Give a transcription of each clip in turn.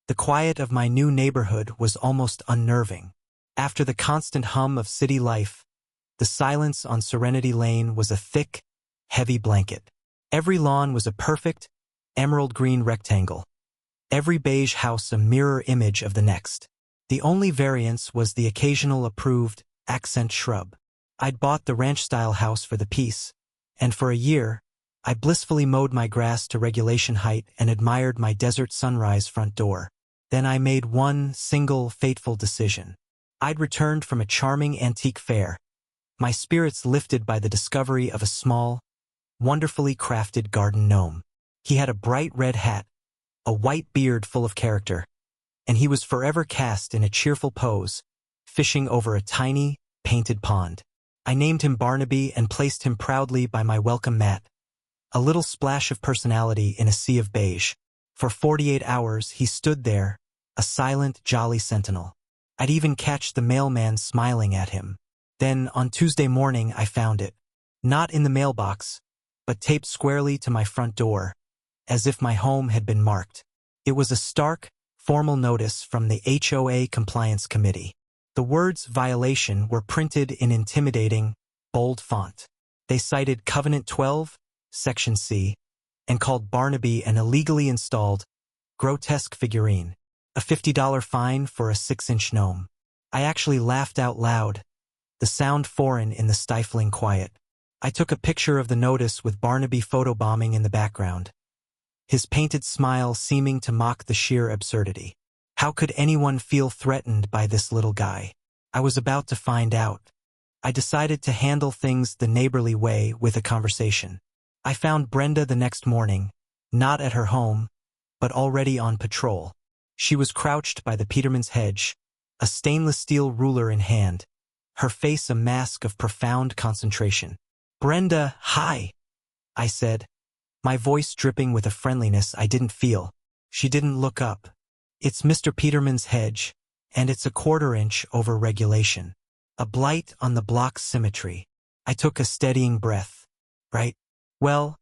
The quiet of my new neighborhood was almost unnerving. After the constant hum of city life, the silence on Serenity Lane was a thick, heavy blanket. Every lawn was a perfect, emerald green rectangle. Every beige house a mirror image of the next. The only variance was the occasional approved, accent shrub. I'd bought the ranch-style house for the peace, and for a year, I blissfully mowed my grass to regulation height and admired my desert sunrise front door. Then I made one single fateful decision. I'd returned from a charming antique fair, my spirits lifted by the discovery of a small, wonderfully crafted garden gnome. He had a bright red hat, a white beard full of character, and he was forever cast in a cheerful pose, fishing over a tiny, painted pond. I named him Barnaby and placed him proudly by my welcome mat, a little splash of personality in a sea of beige. For 48 hours he stood there, a silent, jolly sentinel. I'd even catch the mailman smiling at him. Then, on Tuesday morning, I found it. Not in the mailbox, but taped squarely to my front door, as if my home had been marked. It was a stark, formal notice from the HOA Compliance Committee. The words violation were printed in intimidating, bold font. They cited Covenant 12, Section C, and called Barnaby an illegally installed, grotesque figurine, a $50 fine for a 6-inch gnome. I actually laughed out loud, the sound foreign in the stifling quiet. I took a picture of the notice with Barnaby photobombing in the background, his painted smile seeming to mock the sheer absurdity. How could anyone feel threatened by this little guy? I was about to find out. I decided to handle things the neighborly way with a conversation. I found Brenda the next morning, not at her home, but already on patrol. She was crouched by the Peterman's hedge, a stainless steel ruler in hand, her face a mask of profound concentration. "Brenda, hi," I said, my voice dripping with a friendliness I didn't feel. She didn't look up. "It's Mr. Peterman's hedge, and it's a 1/4 inch over regulation. A blight on the block's symmetry." I took a steadying breath. "Right. Well,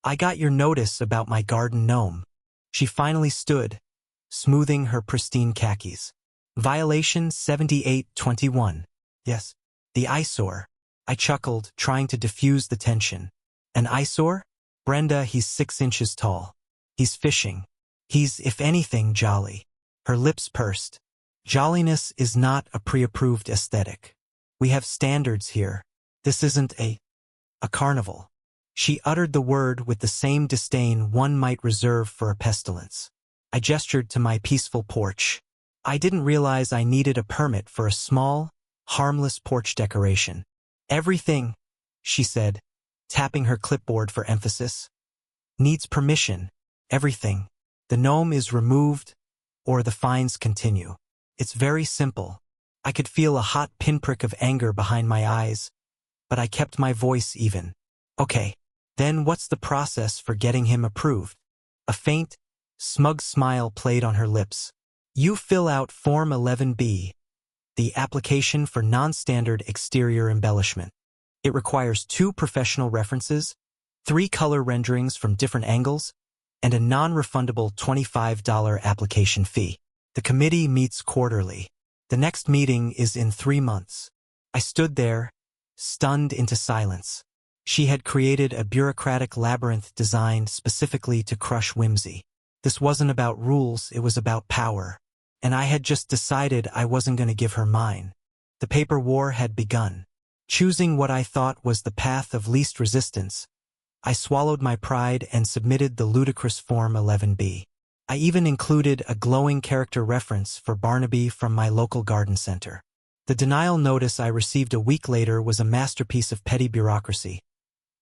I got your notice about my garden gnome." She finally stood, smoothing her pristine khakis. "Violation 7821. Yes. The eyesore." I chuckled, trying to diffuse the tension. "An eyesore? Brenda, he's 6 inches tall. He's fishing. He's, if anything, jolly." Her lips pursed. "Jolliness is not a pre-approved aesthetic. We have standards here. This isn't a carnival." She uttered the word with the same disdain one might reserve for a pestilence. I gestured to my peaceful porch. I didn't realize I needed a permit for a small, harmless porch decoration. "Everything," she said, tapping her clipboard for emphasis, "needs permission. Everything. The gnome is removed, or the fines continue. It's very simple." I could feel a hot pinprick of anger behind my eyes, but I kept my voice even. "Okay, then what's the process for getting him approved?" A faint, smug smile played on her lips. "You fill out Form 11B, the application for non-standard exterior embellishment. It requires 2 professional references, 3 color renderings from different angles, and a non-refundable $25 application fee. The committee meets quarterly. The next meeting is in 3 months." I stood there, stunned into silence. She had created a bureaucratic labyrinth designed specifically to crush whimsy. This wasn't about rules, it was about power. And I had just decided I wasn't going to give her mine. The paper war had begun. Choosing what I thought was the path of least resistance, I swallowed my pride and submitted the ludicrous Form 11B. I even included a glowing character reference for Barnaby from my local garden center. The denial notice I received a week later was a masterpiece of petty bureaucracy,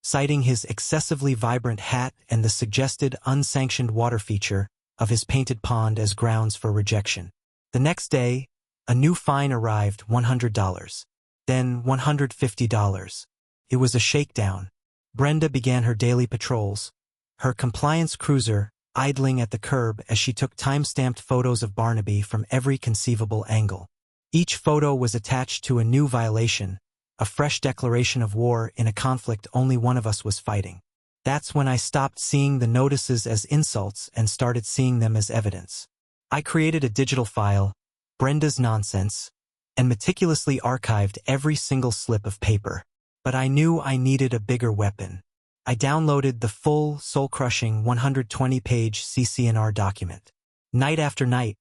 citing his excessively vibrant hat and the suggested unsanctioned water feature of his painted pond as grounds for rejection. The next day, a new fine arrived, $100. Then $150. It was a shakedown. Brenda began her daily patrols, her compliance cruiser idling at the curb as she took time-stamped photos of Barnaby from every conceivable angle. Each photo was attached to a new violation, a fresh declaration of war in a conflict only one of us was fighting. That's when I stopped seeing the notices as insults and started seeing them as evidence. I created a digital file, Brenda's Nonsense, and meticulously archived every single slip of paper. But I knew I needed a bigger weapon. I downloaded the full, soul-crushing 120-page CCNR document. Night after night,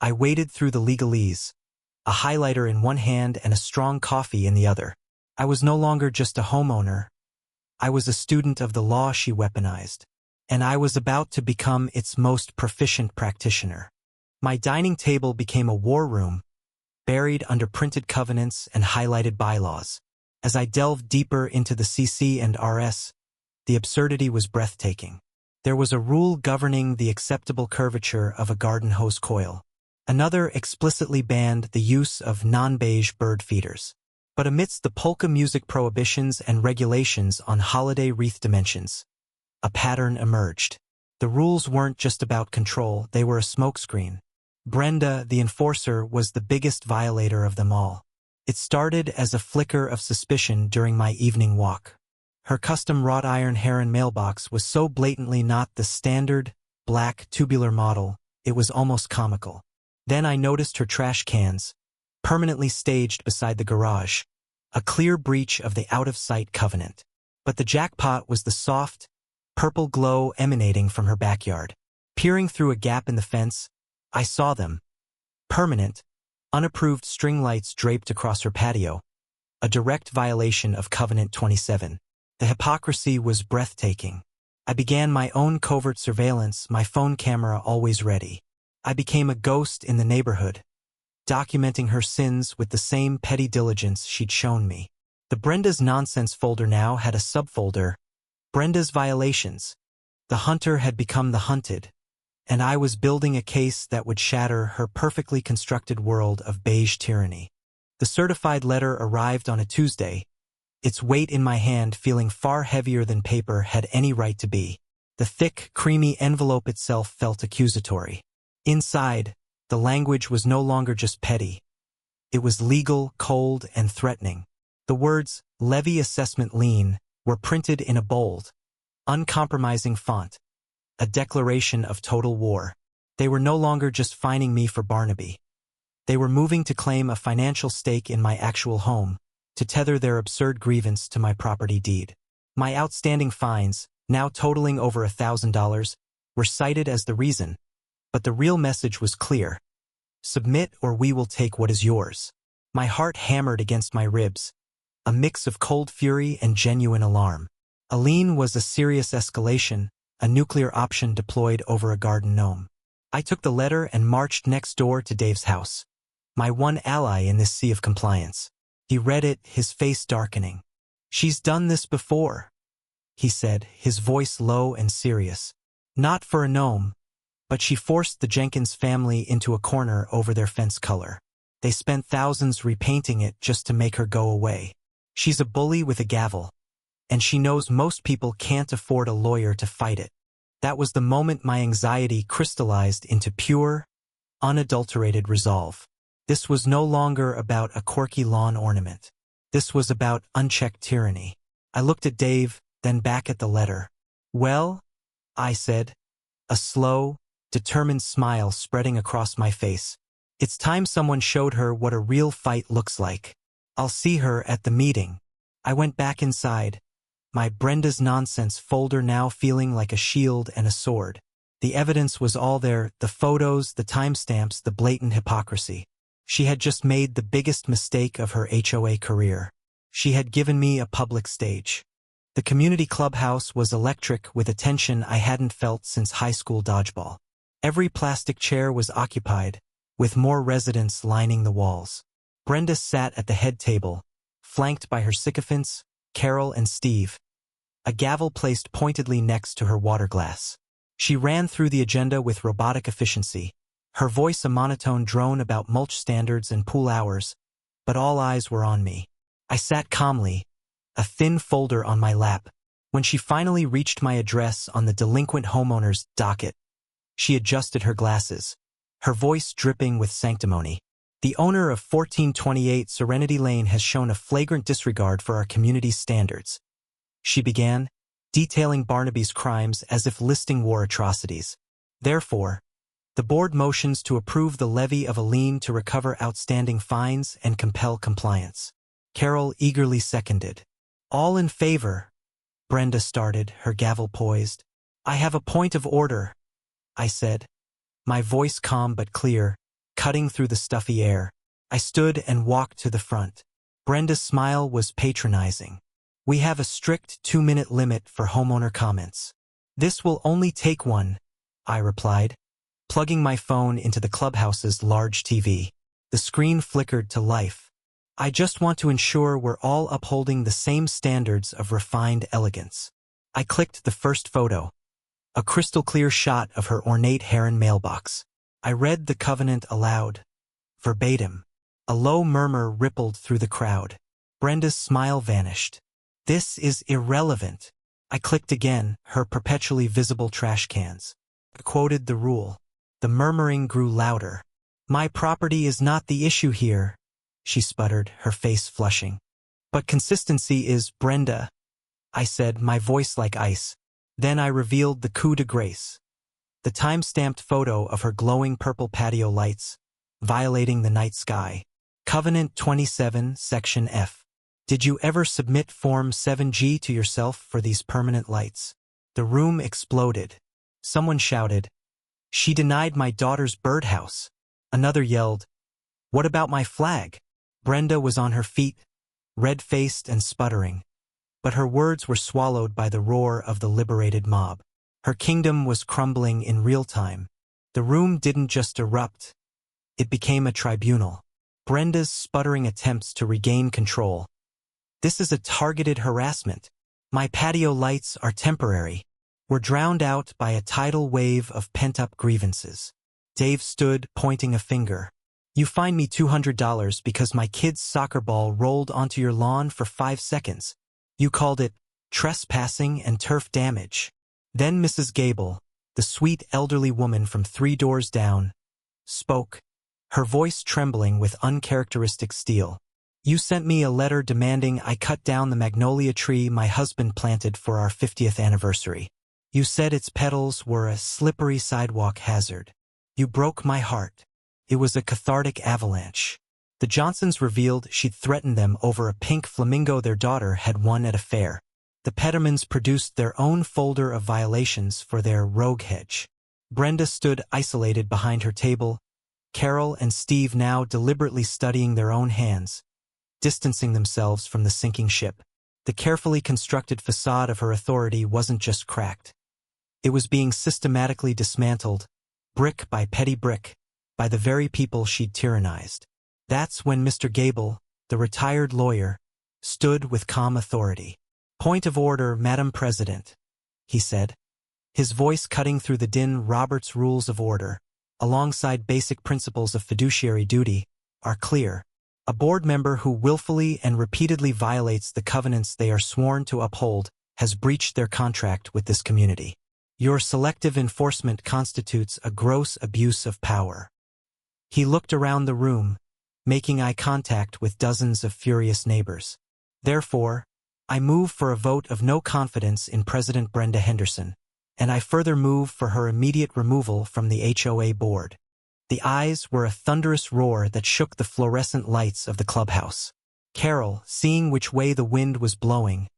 I waded through the legalese, a highlighter in one hand and a strong coffee in the other. I was no longer just a homeowner. I was a student of the law she weaponized, and I was about to become its most proficient practitioner. My dining table became a war room, buried under printed covenants and highlighted bylaws. As I delved deeper into the CC and RS, the absurdity was breathtaking. There was a rule governing the acceptable curvature of a garden hose coil. Another explicitly banned the use of non-beige bird feeders. But amidst the polka music prohibitions and regulations on holiday wreath dimensions, a pattern emerged. The rules weren't just about control, they were a smokescreen. Brenda, the enforcer, was the biggest violator of them all. It started as a flicker of suspicion during my evening walk. Her custom wrought iron Heron mailbox was so blatantly not the standard, black, tubular model, it was almost comical. Then I noticed her trash cans, permanently staged beside the garage, a clear breach of the out-of-sight covenant. But the jackpot was the soft, purple glow emanating from her backyard. Peering through a gap in the fence, I saw them. Permanent, unapproved string lights draped across her patio, a direct violation of Covenant 27. The hypocrisy was breathtaking. I began my own covert surveillance, my phone camera always ready. I became a ghost in the neighborhood, documenting her sins with the same petty diligence she'd shown me. The Brenda's Nonsense folder now had a subfolder, Brenda's Violations. The hunter had become the hunted, and I was building a case that would shatter her perfectly constructed world of beige tyranny. The certified letter arrived on a Tuesday, its weight in my hand feeling far heavier than paper had any right to be. The thick, creamy envelope itself felt accusatory. Inside, the language was no longer just petty. It was legal, cold, and threatening. The words, levy assessment lien, were printed in a bold, uncompromising font, a declaration of total war. They were no longer just fining me for Barnaby. They were moving to claim a financial stake in my actual home, to tether their absurd grievance to my property deed. My outstanding fines, now totaling over $1,000, were cited as the reason, but the real message was clear. Submit or we will take what is yours. My heart hammered against my ribs, a mix of cold fury and genuine alarm. A lien was a serious escalation, a nuclear option deployed over a garden gnome. I took the letter and marched next door to Dave's house, my one ally in this sea of compliance. He read it, his face darkening. "She's done this before," he said, his voice low and serious. "Not for a gnome, but she forced the Jenkins family into a corner over their fence color. They spent thousands repainting it just to make her go away. She's a bully with a gavel, and she knows most people can't afford a lawyer to fight it." That was the moment my anxiety crystallized into pure, unadulterated resolve. This was no longer about a quirky lawn ornament. This was about unchecked tyranny. I looked at Dave, then back at the letter. "Well," I said, a slow, determined smile spreading across my face. "It's time someone showed her what a real fight looks like. I'll see her at the meeting." I went back inside, my Brenda's Nonsense folder now feeling like a shield and a sword. The evidence was all there, the photos, the timestamps, the blatant hypocrisy. She had just made the biggest mistake of her HOA career. She had given me a public stage. The community clubhouse was electric with a tension I hadn't felt since high school dodgeball. Every plastic chair was occupied, with more residents lining the walls. Brenda sat at the head table, flanked by her sycophants, Carol and Steve, a gavel placed pointedly next to her water glass. She ran through the agenda with robotic efficiency, her voice a monotone drone about mulch standards and pool hours, but all eyes were on me. I sat calmly, a thin folder on my lap. When she finally reached my address on the delinquent homeowner's docket, she adjusted her glasses, her voice dripping with sanctimony. "The owner of 1428 Serenity Lane has shown a flagrant disregard for our community's standards," she began, detailing Barnaby's crimes as if listing war atrocities. "Therefore, The board motions to approve the levy of a lien to recover outstanding fines and compel compliance. Carol eagerly seconded. All in favor, Brenda started, her gavel poised. I have a point of order, I said, my voice calm but clear, cutting through the stuffy air. I stood and walked to the front. Brenda's smile was patronizing. We have a strict 2-minute limit for homeowner comments. This will only take one, I replied, plugging my phone into the clubhouse's large TV. The screen flickered to life. I just want to ensure we're all upholding the same standards of refined elegance. I clicked the first photo, a crystal-clear shot of her ornate Heron mailbox. I read the covenant aloud, verbatim. A low murmur rippled through the crowd. Brenda's smile vanished. This is irrelevant. I clicked again, her perpetually visible trash cans. I quoted the rule. The murmuring grew louder. My property is not the issue here, she sputtered, her face flushing. But consistency is, Brenda, I said, my voice like ice. Then I revealed the coup de grace. The time-stamped photo of her glowing purple patio lights, violating the night sky. Covenant 27, Section F. Did you ever submit Form 7G to yourself for these permanent lights? The room exploded. Someone shouted, She denied my daughter's birdhouse. Another yelled, What about my flag? Brenda was on her feet, red-faced and sputtering, but her words were swallowed by the roar of the liberated mob. Her kingdom was crumbling in real time. The room didn't just erupt. It became a tribunal. Brenda's sputtering attempts to regain control. This is a targeted harassment. My patio lights are temporary. Were drowned out by a tidal wave of pent-up grievances. Dave stood, pointing a finger. You fined me $200 because my kid's soccer ball rolled onto your lawn for 5 seconds. You called it trespassing and turf damage. Then Mrs. Gable, the sweet elderly woman from 3 doors down, spoke, her voice trembling with uncharacteristic steel. You sent me a letter demanding I cut down the magnolia tree my husband planted for our 50th anniversary. You said its petals were a slippery sidewalk hazard. You broke my heart. It was a cathartic avalanche. The Johnsons revealed she'd threatened them over a pink flamingo their daughter had won at a fair. The Petermans produced their own folder of violations for their rogue hedge. Brenda stood isolated behind her table, Carol and Steve now deliberately studying their own hands, distancing themselves from the sinking ship. The carefully constructed facade of her authority wasn't just cracked. It was being systematically dismantled, brick by petty brick, by the very people she'd tyrannized. That's when Mr. Gable, the retired lawyer, stood with calm authority. Point of order, Madam President, he said, his voice cutting through the din. Robert's Rules of Order, alongside basic principles of fiduciary duty, are clear. A board member who willfully and repeatedly violates the covenants they are sworn to uphold has breached their contract with this community. Your selective enforcement constitutes a gross abuse of power. He looked around the room, making eye contact with dozens of furious neighbors. Therefore, I move for a vote of no confidence in President Brenda Henderson, and I further move for her immediate removal from the HOA board. The ayes were a thunderous roar that shook the fluorescent lights of the clubhouse. Carol, seeing which way the wind was blowing,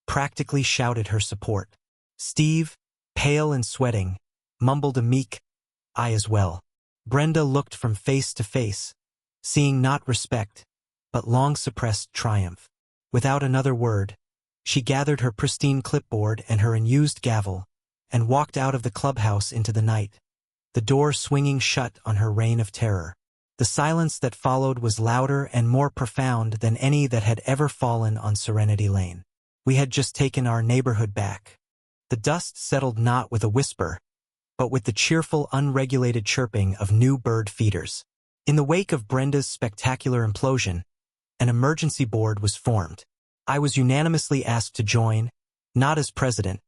practically shouted her support. Steve, pale and sweating, mumbled a meek, "I as well." Brenda looked from face to face, seeing not respect, but long-suppressed triumph. Without another word, she gathered her pristine clipboard and her unused gavel, and walked out of the clubhouse into the night, the door swinging shut on her reign of terror. The silence that followed was louder and more profound than any that had ever fallen on Serenity Lane. We had just taken our neighborhood back. The dust settled not with a whisper, but with the cheerful, unregulated chirping of new bird feeders. In the wake of Brenda's spectacular implosion, an emergency board was formed. I was unanimously asked to join, not as president,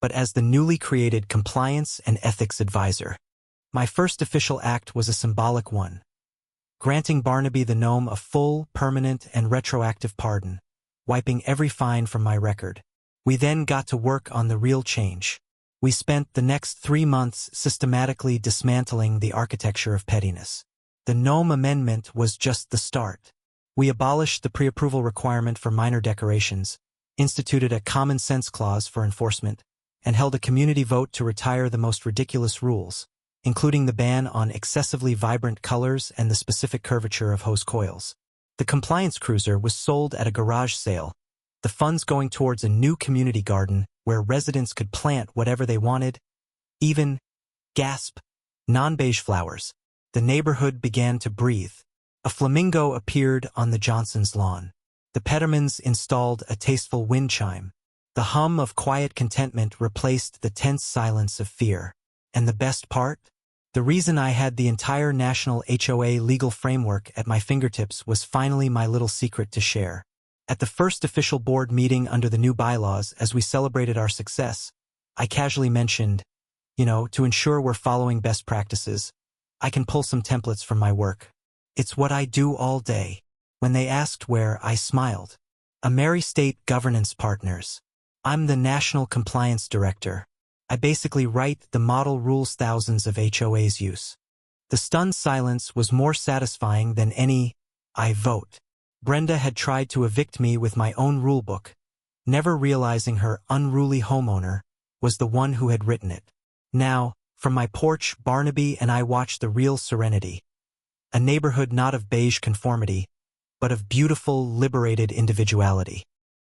but as the newly created Compliance and Ethics Advisor. My first official act was a symbolic one, granting Barnaby the gnome a full, permanent, and retroactive pardon, wiping every fine from my record. We then got to work on the real change. We spent the next 3 months systematically dismantling the architecture of pettiness. The Nome Amendment was just the start. We abolished the pre-approval requirement for minor decorations, instituted a common-sense clause for enforcement, and held a community vote to retire the most ridiculous rules, including the ban on excessively vibrant colors and the specific curvature of hose coils. The compliance cruiser was sold at a garage sale, the funds going towards a new community garden where residents could plant whatever they wanted, even, gasp, non-beige flowers. The neighborhood began to breathe. A flamingo appeared on the Johnsons' lawn. The Pettermans installed a tasteful wind chime. The hum of quiet contentment replaced the tense silence of fear. And the best part? The reason I had the entire national HOA legal framework at my fingertips was finally my little secret to share. At the first official board meeting under the new bylaws, as we celebrated our success, I casually mentioned, to ensure we're following best practices, I can pull some templates from my work. It's what I do all day. When they asked where, I smiled. Ameri State Governance Partners. I'm the National Compliance Director. I basically write the model rules thousands of HOAs use. The stunned silence was more satisfying than any "I vote." Brenda had tried to evict me with my own rulebook, never realizing her unruly homeowner was the one who had written it. Now, from my porch, Barnaby and I watched the real serenity. A neighborhood not of beige conformity, but of beautiful, liberated individuality.